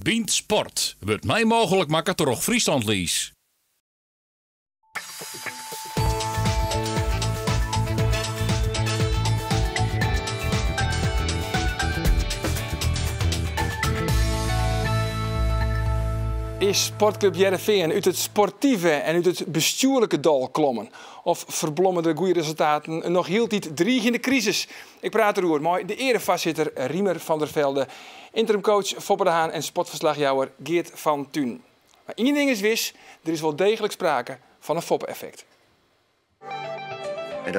Beant Sport wordt mij mogelijk maken door Friesland Lies. Is Sportclub Heerenveen uit het sportieve en uit het bestuurlijke dal klommen? Of verblommen de goede resultaten nog hield dit drie in de crisis? Ik praat erover met de erevoorzitter Riemer van der Velde, interimcoach Foppe de Haan en sportverslagjouwer Geert van Thun. Maar één ding is wis, er is wel degelijk sprake van een Foppe-effect. En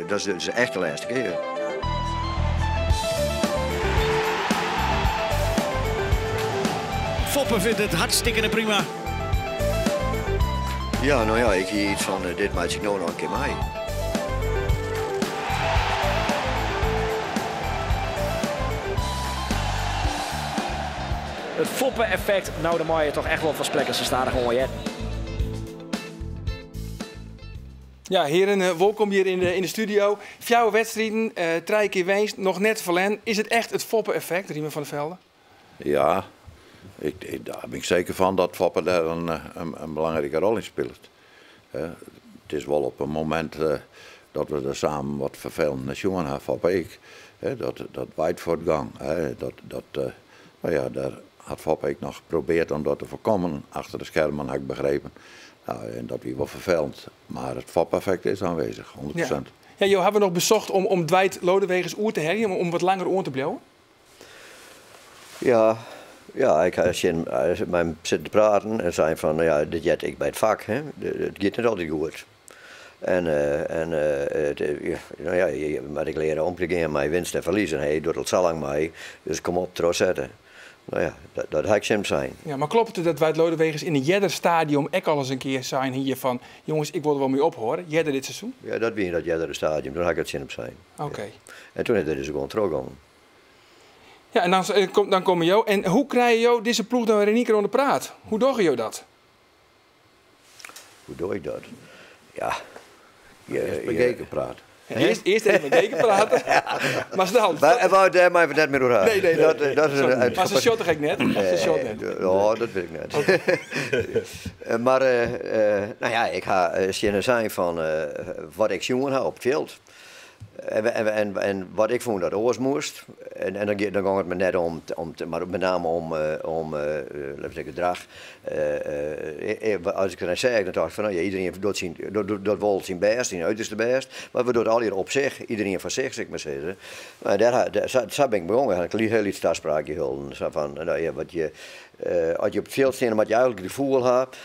dat is echt de laatste keer. Foppe vindt het hartstikke prima. Ja, nou ja, ik zie iets van dit maak ik nou nog een keer mee. Het Foppe-effect, nou dan moet je toch echt wel van splekken ze staan gewoon, hè. Ja, heren, welkom hier in de studio. 4 wedstrijden, 3 keer winst, nog net verlen. Is het echt het Foppe-effect, Riemer van der Velde? Ja, daar ben ik zeker van dat Foppe daar een belangrijke rol in speelt. Het is wel op een moment dat we er samen wat vervelende jongen hebben, Foppe ik. Dat wijd voortgang. Nou ja, daar had Foppe ik nog geprobeerd om dat te voorkomen. Achter de schermen heb ik begrepen. Nou, en dat was wel vervelend. Maar het Foppe-effect is aanwezig, 100%. Ja, Jo, hebben we nog bezocht om Dwight Lodewegens oer te herrie, om wat langer oor te blijven? Ja, ik heb met hem zitten praten en zei van, nou ja, dit jet ik bij het vak, hè. Het gaat niet altijd goed. Nou ja, maar ik leren om te gaan met winst en verliezen. Hij doet het zo lang mee, dus kom op, trots zetten. Nou ja, dat had ik hem zijn. Ja, maar klopt het dat Dwight Lodewegens in een Jedder-stadion ook al eens een keer zijn hier van, jongens, ik wil er wel mee ophoren, Jedder dit seizoen? Ja, dat wie in dat Jedder-stadion, toen had ik het zin op zijn. Oké. Ja. En toen heeft hij dus gewoon teruggegaan. Ja, en dan komen Jo. En hoe krijg je deze ploeg dan weer in één keer onder praat? Hoe doe je dat? Hoe doe ik dat? Ja. Bekeken praat. Eerst even met Deken praten. Maar dan. En wou daar maar even net meer doorheen. Nee. Dat is een maar ze shotten ik net. Ja, dat weet ik net. Okay. Maar, nou ja, ik ga zijn van wat ik jongen heb op het veld. En wat ik vond dat oors moest. En dan ging het me net maar met name om laten we zeggen, gedrag. Als ik dan zeg, dan dacht ik van, nou ja, iedereen doet wel zijn best, zijn uiterste best. Maar we doen het al hier op zich, iedereen voor zich, zeg maar zeggen. Maar daar ben ik begonnen, ik heel iets afspraakje hulden. Van, nou ja, als je op het veld staat, wat je eigenlijk het gevoel hebt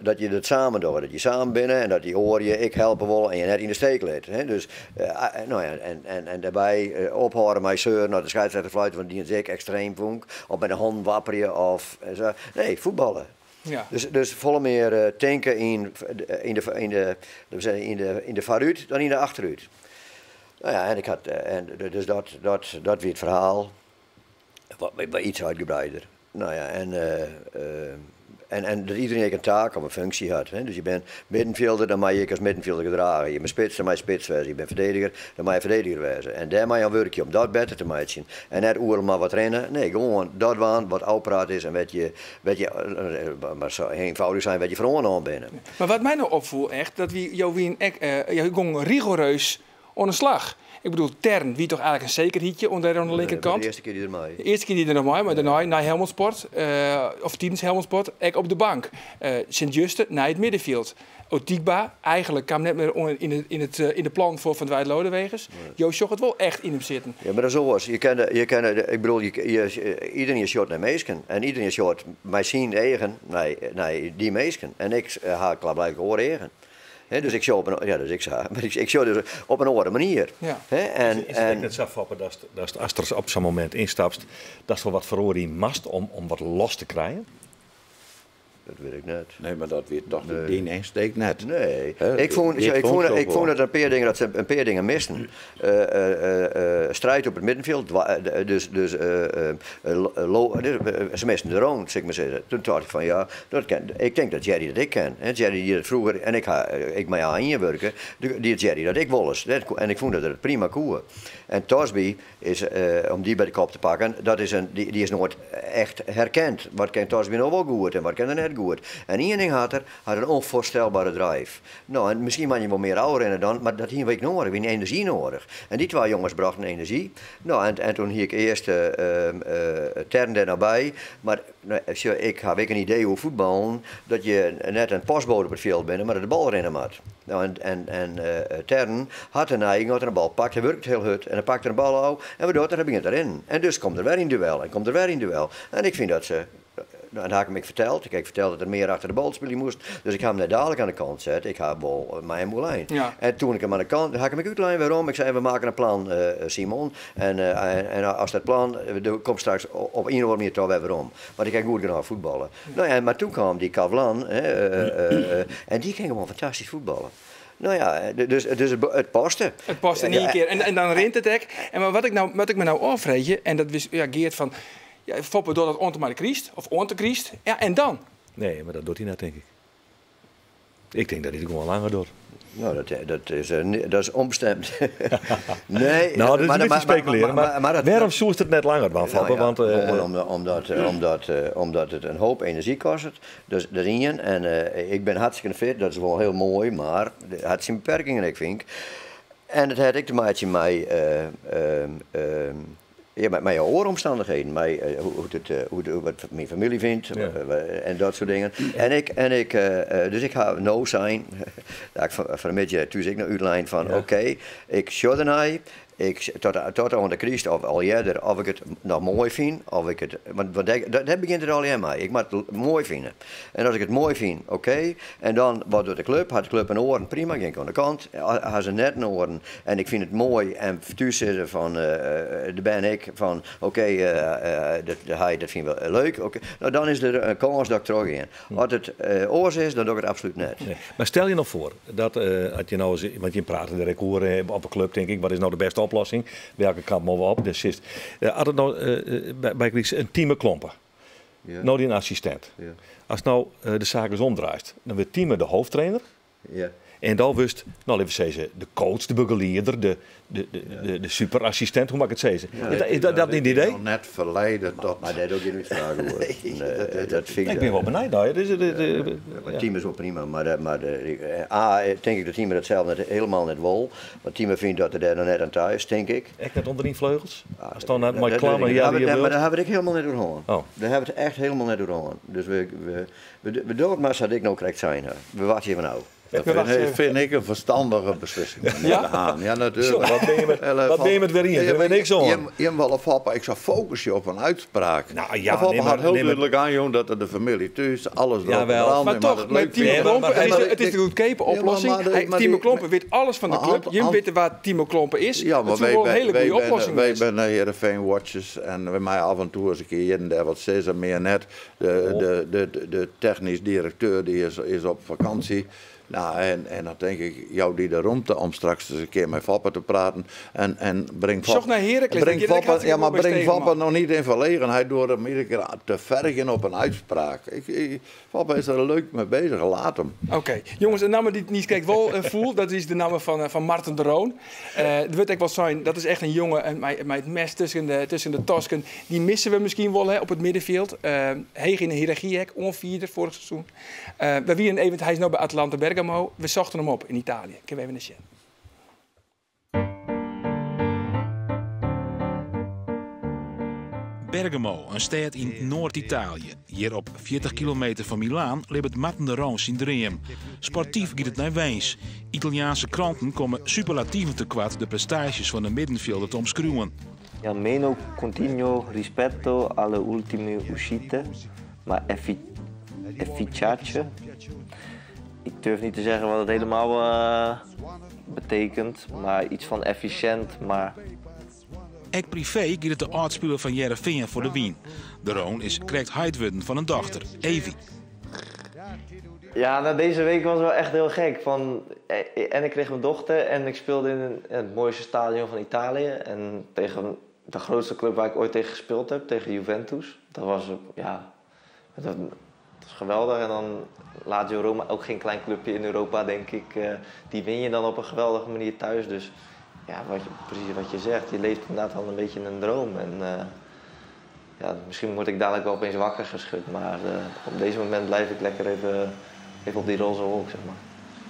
dat je het samen doet. Dat je samen binnen en dat die hoor je, ik helpen wil en je net in de steek laat. Dus, nou ja, en daarbij ophouden met zeuren naar de scheidsrechter fluiten van die en zeker extreem vond. Of met de hand wapperen of zo. Nee, voetballen. Ja. Dus volle meer tanken in de vooruit dan in de achteruit. Nou ja, dus dat weer het verhaal. Wat iets uitgebreider. Nou ja, en dat iedereen een taak of een functie had. Hè. Dus je bent middenvelder, dan mag je als middenvelder gedragen. Je bent spits, dan mag je spits wezen. Je bent verdediger, dan mag je verdediger wezen. En daar mag je aan werken om dat beter te maken. En net oerlijk maar wat rennen. Nee, gewoon dat waan wat oud is en weet je maar zo eenvoudig zijn, weet je veranderen aan binnen. Maar wat mij nou opvoelt echt, dat we gewoon rigoureus aan de slag. Ik bedoel, Tern, wie toch eigenlijk een zekerheidje onder aan de linkerkant. De eerste keer die er mee. De eerste keer die er nog mee, maar daarna naar Helmond Sport, of tijdens Helmond Sport, ik op de bank. Sint-Juste naar het middenveld. Otikba, eigenlijk kwam net meer in de plan voor Van Dwight Lodewegens. Nee. Joost zag het wel echt in hem zitten. Ja, maar dat is zoals. Ik bedoel, iedereen shot naar meesken. En iedereen shot mij zien eigen naar die meesken. En ik ga klaarblijkelijk horen eigen. He, dus ik show op een andere manier. Ja. Is het net zo, Foppe, dat als er op zo'n moment instapt, dat is wel wat verhoor in mast om wat los te krijgen? Dat weet ik net. Nee, maar dat weet toch die insteek net. Nee. He, Ik vond dat een paar dingen misten. Strijd op het middenveld. Ze misten de roon, zeg maar zeggen. Toen dacht ik van ja, ik denk dat Jerry dat ik ken. Jerry die het vroeger, en ik mij aan je werken, die Jerry dat ik wel eens. En ik vond dat het prima koer. En Torsby is, om die bij de kop te pakken, die is nooit echt herkend. Wat kent Torsby nou wel goed en wat kent er net goed. En één ding had een onvoorstelbare drive. Nou, en misschien ben je wel meer ouder rennen dan, maar dat hier week nodig, we hebben energie nodig. En die twee jongens brachten energie. Nou, en toen hier ik eerst Tern er nabij. Maar ik heb een idee hoe voetballen, dat je net een postbode op het veld bent, maar dat de bal rennen moet. Nou, en Tern had een neiging, had een bal pakt, hij werkt heel goed en hij pakt er een bal uit en waardoor hij begint erin. En dus komt er weer in duel en ik vind dat ze, dat had ik hem verteld. Ik heb verteld dat er meer achter de bal spelen moest, dus ik heb hem net dadelijk aan de kant gezet. Ik heb wel mijn moelijn. Ja. En toen ik hem aan de kant, had ik hem uitlijnen waarom. Ik zei, we maken een plan, Simon. En als dat plan, komt straks op een of andere manier toch weer waarom. Want ik kan goed genoeg voetballen. Nou ja, maar toen kwam die Kavlan en die ging gewoon fantastisch voetballen. Nou ja, dus het paste. Het paste in één keer. En dan rent het ek. En maar wat ik me nou afvreeg, en dat wist Geert van, ja, Foppe door dat ontemare kriest, of ontekriest. Ja, en dan? Nee, maar dat doet hij net, denk ik. Ik denk dat hij het gewoon langer doet. Nou, dat is onbestemd. Nee, nou, dat is niet te speculeren. Maar waarom zoest het net langer dan, Foppe? Nou ja, omdat het een hoop energie kost. Dus dat is één. En ik ben hartstikke fit, dat is wel heel mooi, maar het had zijn beperkingen, ik vind. En het had ik te maken met mijn ooromstandigheden, wat mijn familie vindt en dat soort dingen. Dus ik ga no zijn, dat ik van een beetje thuis ik naar uitlijn van oké, ik show ernaar. Tot aan de crisis of al eerder, of ik het nog mooi vind, of ik het, want dat begint er al mee. Ik moet het mooi vinden. En als ik het mooi vind, oké. En dan, wat doet de club? Had de club een oren, prima, ging ik aan de kant. Had ze net een oren en ik vind het mooi. En thuis zitten van, daar ben ik van, dat vind ik wel leuk. Okay. Nou, dan is er een kans dat ik terug in. Als het oors is, dan doe ik het absoluut net. Nee. Maar stel je nog voor, dat had je nou, want je praat er direct over op een club, denk ik, wat is nou de beste oplossing? Welke kant moeten we op? Dus had het nou bij een team klompen. Ja. Nou die een assistent. Ja. Als nou de zaak eens omdraait, dan wordt team de hoofdtrainer. Ja. En dan wist, nou even zeggen, de coach, de begeleider, de superassistent, hoe mag ik het zeggen? Ja, is dat niet het idee? Nog net verleiden tot... Maar dat ook niet vragen hoor. Dat vind ik ben wel benieuwd naar je. Het team is wel prima, maar denk ik dat team dat zelf helemaal net wil. Want het team vindt dat er daar nog net aan thuis, denk ik. Echt net onder die vleugels? Als dan net maar klammen, maar daar hebben we ik helemaal net doorheen. Daar hebben we het echt helemaal net doorheen. Dus we doen het maar zodat ik nou correct zijn. We wachten even nou. Dat vind ik een verstandige beslissing. Ja? Ja, natuurlijk. Wat ben je met weer in? Dat ben ik zo. Je wel Foppe, ik zou focussen op een uitspraak. Nou ja, Foppe had heel duidelijk aan dat de familie thuis, alles erop en eraan. Maar toch, met Timo Klompen, het is de goedkope oplossing. Timo Klompen weet alles van de club. Je weet waar Timo Klompen is. Ja, maar wij zijn Heerenveen Watchers en bij mij af en toe eens een keer hier en daar wat zeggen, meer net. De technisch directeur die is op vakantie. Nou, en dan denk ik, jou die de ruimte om straks eens een keer met Foppe te praten. En breng Foppe. Naar Heracles. Breng Foppe nog niet in verlegenheid door hem iedere keer te vergen op een uitspraak. Foppe is er leuk mee bezig, laat hem. Oké. Jongens, een naam die ik niet kijk wel voel, dat is de naam van Marten de Roon. Dat wil ik wel zijn, dat is echt een jongen met het mes tussen de tasken. Die missen we misschien wel op het middenveld. Heeg in de hiërarchie, onvierde vorig seizoen. Hij is nu bij Atalanta Bergamo. We zochten hem op in Italië. Ik heb even een shit. Bergamo, een stad in Noord-Italië. Hier op 40 kilometer van Milaan leeft Marten de Roon zijn dream. Sportief gaat het naar Weens. Italiaanse kranten komen superlatieven te kwart de prestaties van de middenvelder te omschreeuwen. Almeno continuo rispetto alle ultime uscite, maar efficace. Ik durf niet te zeggen wat het helemaal betekent, maar iets van efficiënt, maar... Ook privé gaat het de oudspeler van Heerenveen voor de wien. De Roon is correct heidwurden van een dochter, Evie. Ja, nou, deze week was wel echt heel gek. En ik kreeg mijn dochter en ik speelde in het mooiste stadion van Italië. En tegen de grootste club waar ik ooit tegen gespeeld heb, tegen Juventus. Dat was geweldig. En dan Lazio Roma, ook geen klein clubje in Europa, denk ik. Die win je dan op een geweldige manier thuis. Dus ja, precies wat je zegt. Je leeft inderdaad wel een beetje een droom. En misschien word ik dadelijk wel opeens wakker geschud. Maar op deze moment blijf ik lekker even op die roze wolk, zeg maar.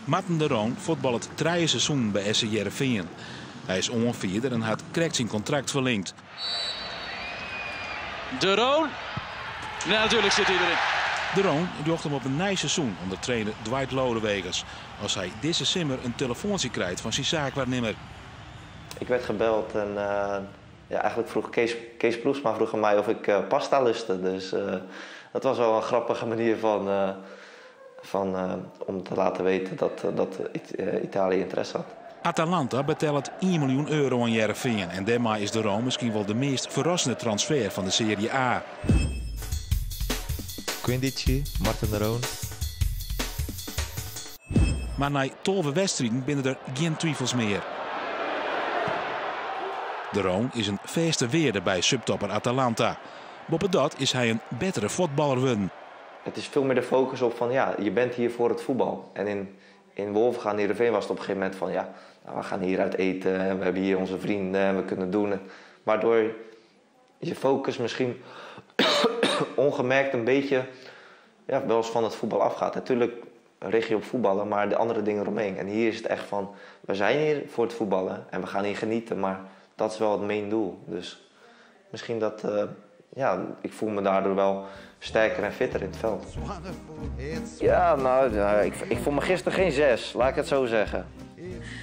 Marten de Roon voetbalt 3 seizoenen bij SC Heerenveen. Hij is onvierder en had correct zijn contract verlengd. De Roon? Nou, natuurlijk zit hij erin. De Roon jocht hem op een nieuw seizoen onder trainer Dwight Lodewegers. Als hij deze simmer een telefoontje krijgt van zijn zaakwaarnemer. Ik werd gebeld en eigenlijk vroeg Kees Ploegsma vroeg aan mij of ik pasta lustte. Dus dat was wel een grappige manier om te laten weten dat Italië interesse had. Atalanta betelt €1 miljoen aan Heerenveen. En daarmee is de Roon misschien wel de meest verrassende transfer van de Serie A. 15, Marten de Roon. Maar na 12 wedstrijden binnen er geen twijfels meer. De Roon is een vaste weerder bij subtopper Atalanta. Boven dat is hij een betere voetballer geworden. Het is veel meer de focus op van je bent hier voor het voetbal. En in Wolvergaan, Heerenveen was het op een gegeven moment van we gaan hier uit eten en we hebben hier onze vrienden en we kunnen doen het. Waardoor je focus misschien ongemerkt een beetje wel eens van het voetbal afgaat. Natuurlijk richt je op voetballen, maar de andere dingen eromheen. En hier is het echt van, we zijn hier voor het voetballen en we gaan hier genieten, maar dat is wel het main doel. Dus misschien dat, ik voel me daardoor wel sterker en fitter in het veld. Ja, ik voel me gisteren geen 6, laat ik het zo zeggen.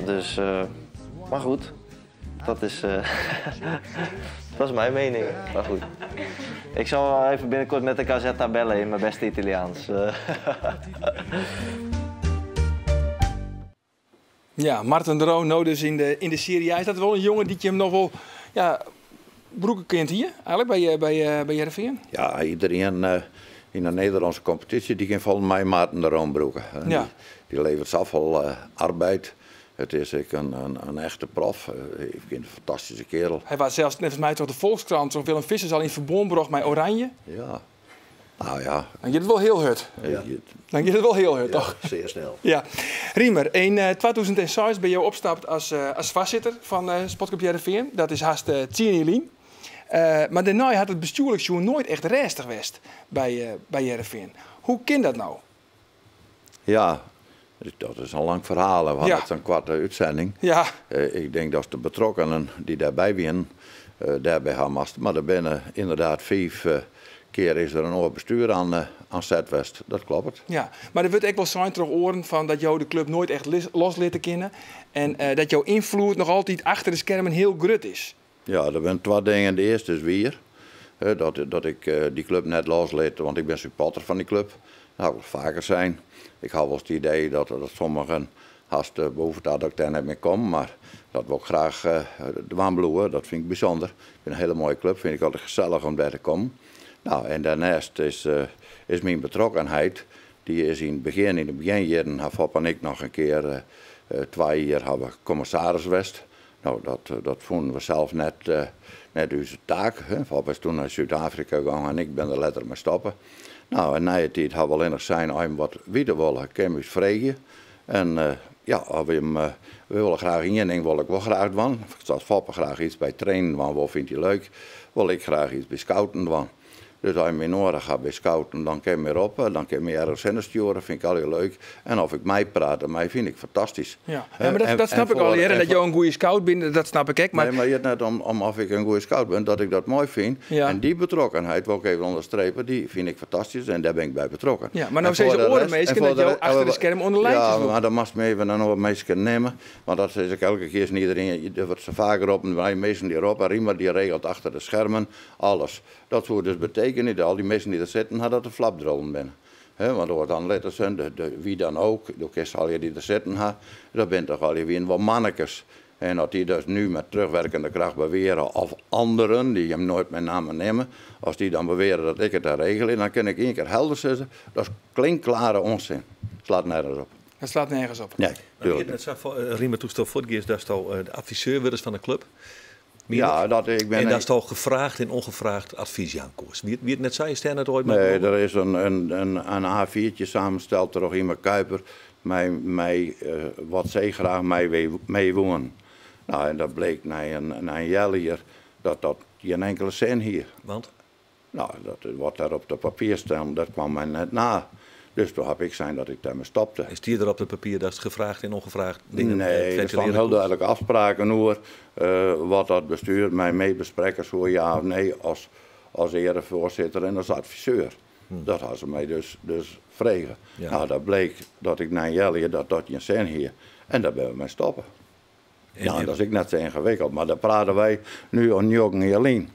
Dus, maar goed, dat is mijn mening. Maar goed, ik zal wel even binnenkort met de Gazzetta bellen in mijn beste Italiaans. Ja, Marten de Roon nou dus in de Serie A. Is dat wel een jongen die je hem nog wel broeken kent hier, eigenlijk bij Heerenveen? Ja, iedereen in de Nederlandse competitie die kan volgens mij Marten de Roon broeken. Ja. Die levert zoveel arbeid. Het is een echte prof. Een fantastische kerel. Hij was zelfs net als mij toch de Volkskrant, zo'n Willem Vissers al in verbond bracht met Oranje. Ja. Nou ja. Dan gaat het wel heel hard. Ja. Dan gaat het wel heel hard, toch? Zeer snel. Ja. Riemer, in 2006 ben je opgestapt als voorzitter van Sportclub Heerenveen. Dat is haast 10 jaar geleden. Maar daarna had het bestuurlijk zo nooit echt restig geweest bij Heerenveen. Hoe kan dat nou? Ja, dat is een lang verhaal. We hadden het een kwarte uitzending. Ja. Ik denk dat de betrokkenen die daarbij zijn, daarbij gaan masten. Maar er binnen inderdaad 5 keer is er een oorbestuur aan Zuidwest. Dat klopt. Ja, maar er wordt ook wel zijn terug oren van dat jou de club nooit echt los liet kennen. En dat jouw invloed nog altijd achter de schermen heel groot is. Ja, er zijn 2 dingen. De eerste is weer. Dat ik die club net losliet, want ik ben supporter van die club. Dat zou wel vaker zijn. Ik had wel eens het idee dat sommigen haast boven dat ik daar net mee kom. Maar dat wil ik graag de Wanbloeien, dat vind ik bijzonder. Ik vind een hele mooie club, vind ik altijd gezellig om daar te komen. Nou, en daarnaast is mijn betrokkenheid. Die is in de beginjaren, had Fop en ik nog een keer 2 jaar hebben commissaris geweest. Nou, dat vonden we zelf net onze taak. Fop is toen naar Zuid-Afrika gegaan en ik ben er letterlijk mee stoppen. Nou, en na je tijd hebben we alleen nog zijn om wat weer willen, kunnen we vragen. En we willen graag één ding, wil ik wel graag doen. Ik zou Fop graag iets bij trainen, want wat vindt hij leuk? Wil ik graag iets bij scouten doen. Dus als je me nodig gaat bij scouten, dan kan je meer op, dan kan je meer ergens in sturen, vind ik al heel leuk. En of ik mij praat, mij vind ik fantastisch. Ja, maar dat snap ik al, en dat je een goede scout bent, dat snap ik ook. Maar... Nee, maar je hebt net om of ik een goede scout ben, dat ik dat mooi vind. Ja. En die betrokkenheid, wil ik even onderstrepen, die vind ik fantastisch en daar ben ik bij betrokken. Ja, maar nou zijn ze orenmeester dat jou achter de scherm onder lijntjes Ja, maar dan mag je me even een orenmeester nemen, want dat is ik elke keer niet iedereen, er wordt ze vaker op, en wij meesten die erop, en Riemer die regelt achter de schermen, alles. Dat zou dus betekenen dat al die mensen die er zitten, dat de flapdrollen binnen. Want er wordt dan letters zijn, wie dan ook, de kist al je die er zitten, dat bent toch al je weer wat mannetjes. En dat die dus nu met terugwerkende kracht beweren, of anderen die hem nooit met namen nemen, als die dan beweren dat ik het daar regel, dan kan ik 1 keer helder zeggen, dat is klinkklare onzin. Slaat nergens op. Het slaat nergens op. Nee, tuurlijk. Het Riemer toestel voetgeest, dat is de adviseur wordt van de club. Ja, ik ben... En dat is toch gevraagd en ongevraagd advies aan koers. Wie het net zei, Stijn het ooit Nee, er is een A4'tje samengesteld door Riemer Kuiper. Wat zij graag mee wonen. Nou, en dat bleek na een jaar hier dat geen enkele zin hier. Want? Nou, wat daar op het papier stond, dat kwam mij net na. Dus toen heb ik zijn dat ik daarmee stopte. Is die er op het papier dat het gevraagd en ongevraagd dingen? Nee, er staan heel duidelijk afspraken over wat dat bestuur mij mee bespreken, zo ja of nee, als erevoorzitter en als adviseur. Dat hadden ze mij dus vregen. Ja. Nou, dat bleek dat ik na een jaar dat je zin hier. En daar ben we mee stoppen. Ja, dat is ik net zo ingewikkeld. Maar daar praten wij nu aan Joggen alleen.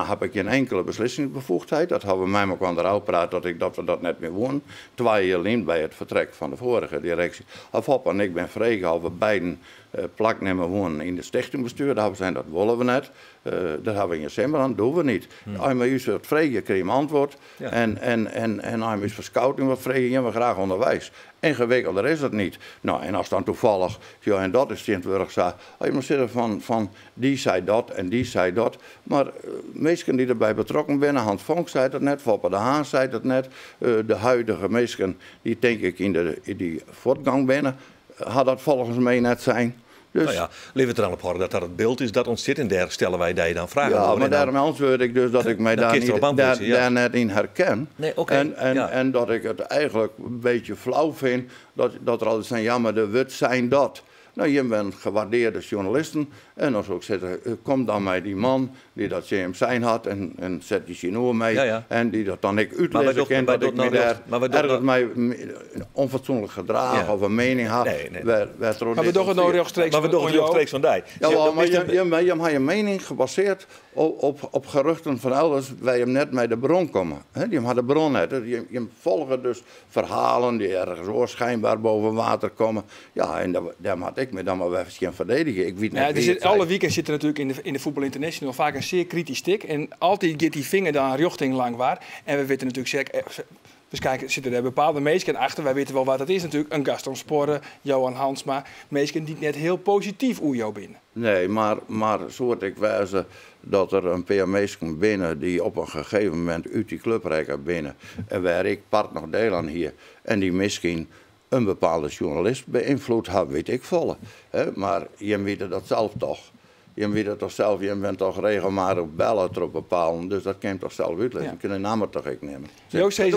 Heb ik geen enkele beslissingsbevoegdheid. Dat hebben we mij maar aan eruit praten dat we dat net meer wonen. 2 jaar alleen bij het vertrek van de vorige directie. Hop en ik ben vregen of we beiden plak nemen wonen in de stichtingbestuur. Daar zijn dat willen we net. Daar hebben we geen zin meer aan, dat doen we niet. Als je me u wat vregen, krijg je een antwoord. Ja. En als je me voor scouting wat vregen, je we graag onderwijs. Ingewikkelder is het niet. Nou, en als dan toevallig, ja, en dat is Sint-Wurg, je moet zitten van die zei dat en die zei dat. Maar mensen die erbij betrokken zijn, Hans Vonk zei het net, Foppe de Haan zei het net, de huidige mensen die denk ik in die voortgang binnen, had dat volgens mij net zijn. Dus, nou ja, leven het er aan op horen dat het beeld is dat ontzit en daar stellen wij die dan vragen ja, over. Maar daarom antwoord ik dus dat ik mij daar net in herken. Nee, okay. En dat ik het eigenlijk een beetje flauw vind dat er altijd zijn, ja maar de wet zijn dat. Nou, je bent gewaardeerde journalisten en als ik zeg, kom dan met die man die dat CM zijn had en zet die chinoor mee en die dat dan ik uitlezen kan dat ik me daar ergens mij onfatsoenlijk gedrag of een mening had. Maar we doen het nou rechtstreeks van die. Ja, maar je hebt je mening gebaseerd op geruchten van elders waar je net met de bron komen. Die had de bron net. Je volgt dus verhalen die ergens oorschijnbaar boven water komen. Ja, en daar had ik me dan maar even verdedigen. Ik weet niet alle weekend zit er natuurlijk in de Voetbal International vaak een zeer kritisch stuk. En altijd gaat die vinger dan richting lang waar. En we weten natuurlijk zeker. Dus kijk, zitten er bepaalde mensen achter. Wij weten wel wat dat is natuurlijk. Een Gaston Sporre, Johan Hansma. Mensen die net heel positief oer jou binnen. Nee, maar soort ik wijze dat er een paar mensen binnen die op een gegeven moment uit die club rijden binnen. En waar ik part nog deel aan hier. En die misschien een bepaalde journalist beïnvloed hebben, weet ik volle. Maar je weet dat zelf toch. Je weet het toch zelf, je bent toch regelmatig bellen erop bepalen. Dus dat kan je toch zelf uitleggen. Je kunt een naam toch ook nemen. Joost zei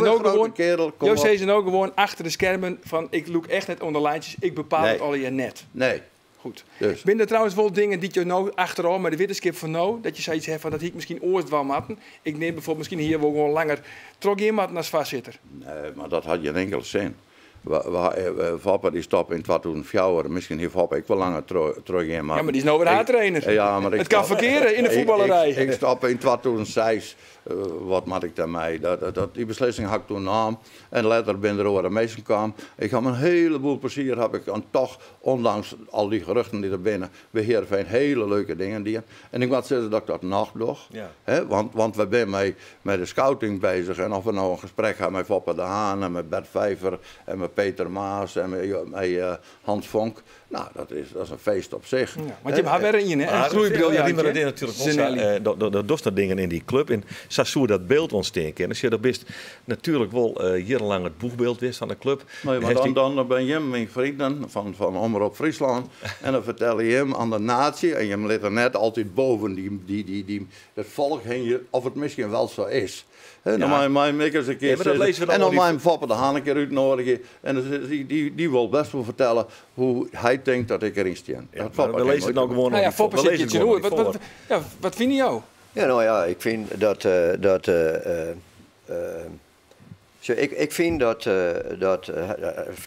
ze ook gewoon achter de schermen van ik look echt net onder lijntjes, ik bepaal het al je net. Nee. Goed. Dus. Ben er trouwens wel dingen die je nou achterom met de wetenschap van nou, dat je zoiets hebt van dat ik misschien ooit wel matten. Ik neem bijvoorbeeld misschien hier wel gewoon langer trok in matten als vastzitter. Nee, maar dat had je in enkele zin. Foppe die stopt in 2004, misschien heeft Foppe ik wel langer terug in. Maar ja, maar die is nou weer haartrainer. Ja, maar het kan verkeren in de voetballerij. Ik stop in 2006, wat maak ik daarmee? Die beslissing had ik toen nam en later ben er over de meesten kwam. Ik had een heleboel plezier, heb ik dan toch, ondanks al die geruchten die er binnen, bij Heerenveen hele leuke dingen die. En ik moet zeggen dat ik dat nog doe. Ja. Want we zijn met de scouting bezig en of we nou een gesprek hebben met Foppe de Haan en met Bert Vijver en met Peter Maas en met Hans Vonk. Nou, dat is een feest op zich. Ja, want je hebt weer in je, een groeibriljant. Dat doet dat dingen in die club. En zo dat beeld ontsteken. En als je dat best natuurlijk wel jarenlang het boegbeeld wist van de club. Nee, maar dan ben je mijn vrienden van Omroep Friesland. En dan vertel je hem aan de natie. En je let er net altijd boven dat volk heen of het misschien wel zo is. En dan mag je eens een keer zitten. En dan mag je hem Foppe de Haan een keer uitnodigen. En die wil best wel vertellen hoe hij denkt dat ik erin sta. Ja, we lezen het nou gewoon op. Foppe zit je hoe. Wat vind je jou? Ja, nou ja, ik vind dat... Ik vind dat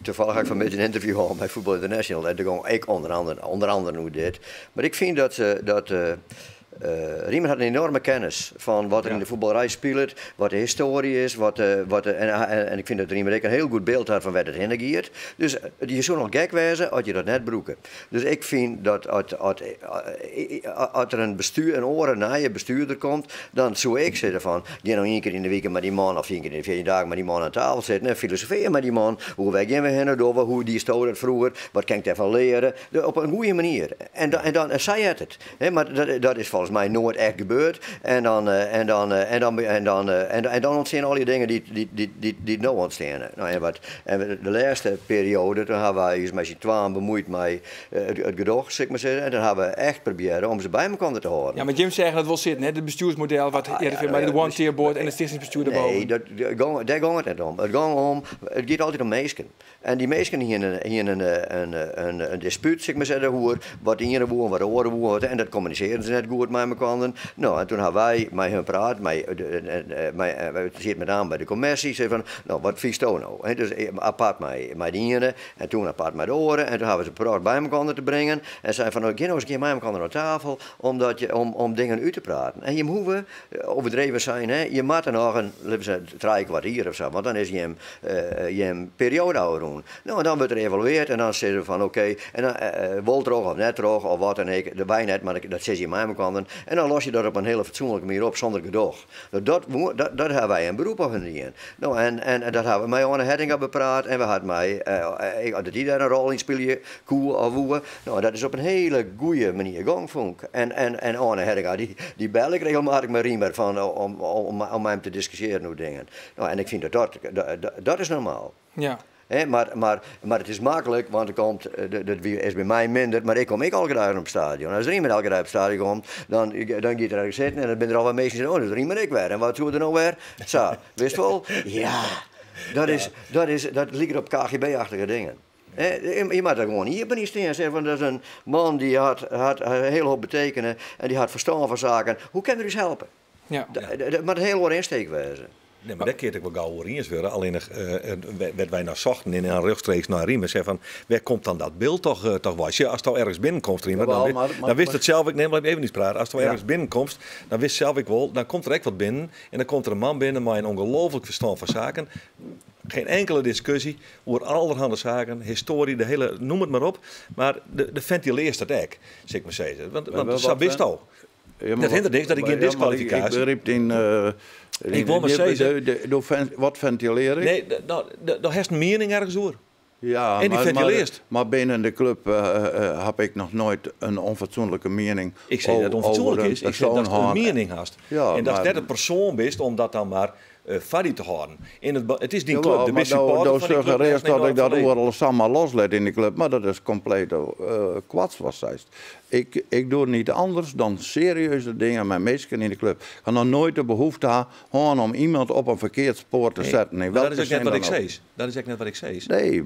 toevallig ga ik van een interview gehad bij Voetbal International. En daar ik onder andere hoe dit. Maar ik vind dat Riemer had een enorme kennis van wat er in de voetballerij speelt, wat de historie is, en ik vind dat Riemer ook een heel goed beeld had van waar het heen gaat. Dus je zou nog gek wezen als je dat net broeken. Dus ik vind dat als er een oren naar je bestuurder komt, dan zou ik zeggen van, die nou 1 keer in de week met die man, of 4 keer in de 14 dagen met die man aan tafel zitten en filosoferen met die man, hoe wij gaan we heen over, hoe die stond het vroeger, wat kan ik daarvan leren, op een goede manier. En dan zei het. Hè, maar dat is volgens mij nooit echt gebeurd. En dan ontstaan al die dingen die nou ontstaan. Nou, en de laatste periode, toen hebben wij ons met z'n tweeën bemoeid met het gedocht, zeg maar zeggen. En dan hebben we echt proberen om ze bij elkaar te houden. Ja, maar Jim zegt dat wel zitten, hè? Het bestuursmodel wat met de one-tier-board en het stichtingsbestuur daarboven. Nee, daar gaat het niet om. Het gaat altijd om meesken. En die meesken hier een dispuut, zeg maar zeggen, hoe wat de ene woorden, wat de andere woorden, en dat communiceren ze net goed met elkaar. Nou, en toen hebben wij met hem gepraat, we zitten met name bij de commissie, zei van, nou, wat vies je nou? He, dus apart met die ene, en toen apart met de oren, en toen hebben ze geprobeerd bij elkaar te brengen, en zeiden van, nou, ga nou eens een keer met elkaar aan tafel, om dingen uit te praten. En je moet overdreven zijn, hè? Je moet er nog een 3 kwartier of zo, want dan is je een periode houden. Nou, en dan wordt er evalueerd en dan zeggen we van oké, en dan wel droog of net droog of wat dan ook, de wijn net, maar dat zit je met elkaar. En dan los je dat op een hele fatsoenlijke manier op zonder gedoog. Nou, dat hebben wij een beroep op gedaan. Nou, en dat hebben we met Anne Hettinga bepraat en we hadden dat die daar een rol in spelen, koe of woe. Nou, dat is op een hele goede manier gang, vond ik. En Anne Hettinga, die bel ik regelmatig met Riemer van, om hem te discussiëren hoe dingen. Nou, en ik vind dat is normaal. Ja. He, maar het is makkelijk, want er komt, dat is bij mij minder, maar ik kom elke dag op het stadion. Als er iemand elke dag op het stadion komt, dan gaat er ergens zitten en dan ben er al wat mensen die zeggen, oh, dat is iemand ik weer. En wat doen we er nou weer? Zo, wist wel? Ja, dat ligt op KGB-achtige dingen. Je moet er gewoon hier niet staan en zeggen van dat is een man die had een hele hoop betekenen en die had verstand van zaken. Hoe kan er dus helpen? Ja. Dat moet een heel hoor insteek wezen. Nee, maar dat keert ik wel gauw over eens weer. Alleen werd wij naar zochten en rechtstreeks naar Riemer. Zei van, waar komt dan dat beeld toch was? Ja, als je ergens binnenkomt, Riemer, dan wist het zelf. Ik neem even niet praten. Als je ergens binnenkomt, dan wist zelf ik wel. Dan komt er echt wat binnen en dan komt er een man binnen met een ongelooflijk verstand van zaken. Geen enkele discussie over allerhande zaken, historie, de hele, noem het maar op. Maar de ventileert dat ook, zeg ik maar zeggen. Want dat wist al. Ja, dat hindert niks dat ik geen disqualificatie. Ik begreep in. Ik wil maar zeggen. Wat ventileren? Nee, daar heeft een mening ergens over. Ja, en die ventileert. Maar binnen de club heb ik nog nooit een onfatsoenlijke mening. Ik zeg dat het onfatsoenlijk is. Ik zeg dat je een mening hast. Ja, en dat je net een persoon bent om dat dan maar vadi te houden. Het is die club, de beste supporter van die club. Eerst dat ik dat overal samen loslet in de club, maar dat is compleet kwats wat zegt. Ik doe niet anders dan serieuze dingen met mensen in de club. Ik ga nog nooit de behoefte hebben om iemand op een verkeerd spoor te zetten. Nee, dat is ook net wat ik zei. Dat is ook net wat ik zei. Nee,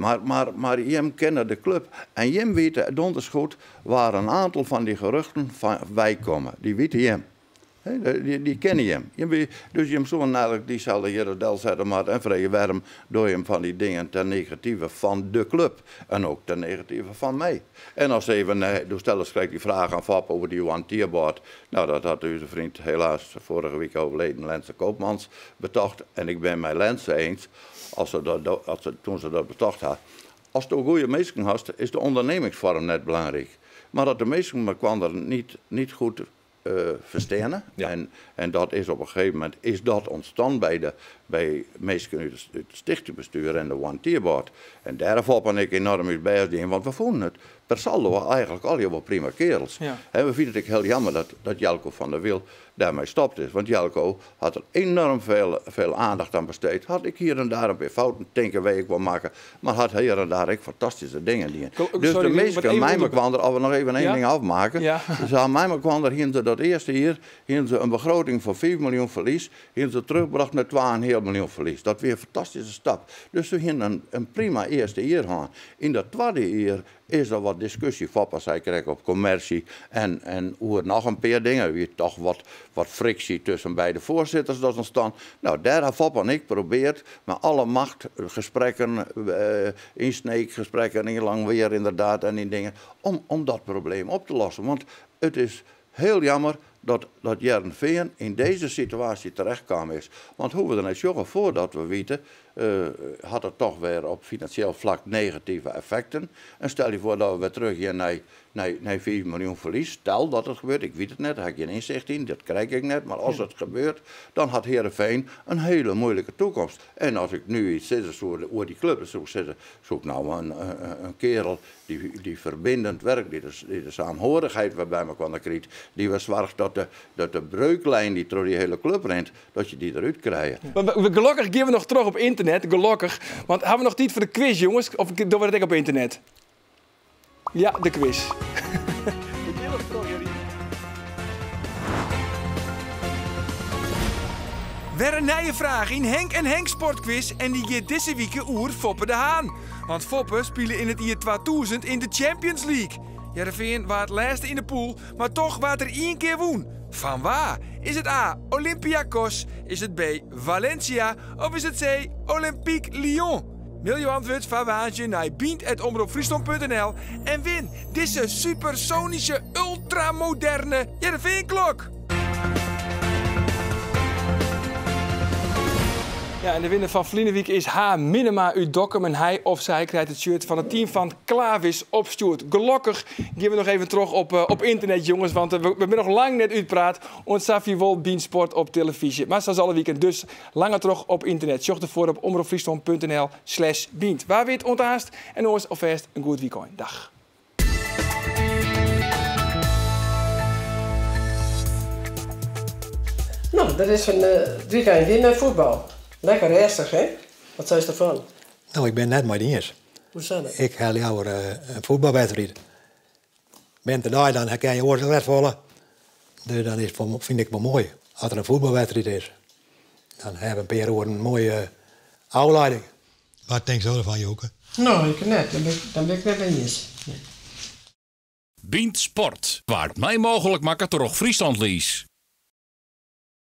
maar Jim kent de club. En Jim weet donders goed waar een aantal van die geruchten van wij komen. Die weet Jim. Die kennen hem. Dus je hem zo eigenlijk diezelfde hier del zetten, maar en vrij warm door hem van die dingen ten negatieve van de club. En ook ten negatieve van mij. En als even, dus stel krijg die vraag aan Fab over die one-tierboard. Nou, dat had onze vriend helaas vorige week overleden, Lense Koopmans, betocht. En ik ben met Lense eens, toen ze dat betocht had. Als je een goede mensen had, is de ondernemingsvorm net belangrijk. Maar dat de mensen kwam er niet goed verstenen. Ja. En dat is op een gegeven moment ontstaan bij mensen uit het stichtingbestuur en de one-tierboard. En daarvoor ben ik enorm iets bij, want we vonden het per saldo eigenlijk al wel prima kerels. Ja. En we vinden het heel jammer dat Jelko van der Wiel daarmee stopt is. Want Jelko had er enorm veel aandacht aan besteed. Had ik hier en daar een paar fouten, denken wij ik wel maken. Maar had hier en daar ook fantastische dingen die. Dus de meesten, mij kwam er, als we nog even één ding afmaken. Ja. Dus aan mij kwam er hier dat eerste hier ze een begroting van 5 miljoen verlies. Hier ze terugbracht met 2,5 miljoen verlies. Dat weer een fantastische stap. Dus we gingen een prima eerste jaar gaan. In dat tweede jaar is er wat discussie van, zei ik op commercie en hoe nog een paar dingen. Wie toch wat frictie tussen beide voorzitters dat ontstaan. Nou, daar heeft Fop en ik probeerd met alle macht gesprekken, insneekgesprekken, in lang weer inderdaad en in dingen, om dat probleem op te lossen. Want het is heel jammer dat Heerenveen in deze situatie terechtkwam is. Want hoe we er net jongen voordat we weten, had het toch weer op financieel vlak negatieve effecten. En stel je voor dat we weer terug hier naar 5 miljoen verlies. Stel dat het gebeurt, ik weet het net, daar heb ik geen inzicht in, dat krijg ik net. Maar als het gebeurt, dan had Heerenveen een hele moeilijke toekomst. En als ik nu iets zit over die club, zoek nou een kerel die verbindend werkt, die de saamhorigheid bij elkaar krijgt, die we zorgt dat de breuklijn die door die hele club rent, dat je die eruit krijgt. Maar gelukkig gaan we nog terug op internet, gelukkig. Want hebben we nog tijd voor de quiz, jongens? Of doen we dat op internet? Ja, de quiz. Weer een nieuwe vraag in Henk en Henk Sportquiz en die gaat deze week oer Foppe de Haan. Want Foppe spelen in het jaar 2000 in de Champions League. Heerenveen was het laatste in de pool, maar toch was er 1 keer woen. Van waar? Is het A. Olympiakos? Is het B. Valencia? Of is het C. Olympique Lyon? Mail je antwoord van waantje naar bient@omroepfriesland.nl en win deze supersonische, ultramoderne Heerenveen-klok. Ja, en de winnaar van Vlienenweek is H. Minima uit Dokkum. En hij of zij krijgt het shirt van het team van Klavis opstuurd. Gelukkig gaan we nog even terug op internet, jongens. Want we hebben nog lang net uitpraat. Ons Safi Wol Beansport op televisie. Maar zoals alle weekend dus langer terug op internet. Zorg ervoor op omroepfriesland.nl/beant. Waar weet onthaast. En ons alvast een goed weekend. Dag. Nou, dat is van het weekend in voetbal. Lekker rustig, hè? Wat zei je ervan? Nou, ik ben net maar niet eens. Hoe is dat? Ik ga jou een voetbalwedstrijd. Ben te daar, dan kan je oorlog wegvallen. Dus dan is het, vind ik wel mooi. Als er een voetbalwedstrijd is. Dan hebben we een paar uur een mooie aanleiding. Wat denk je ervan, Joke? Nou, ik net. Dan ben ik net bij eens. Ja. Beant Sport, waar het mij mogelijk maakt toch Friesland lies.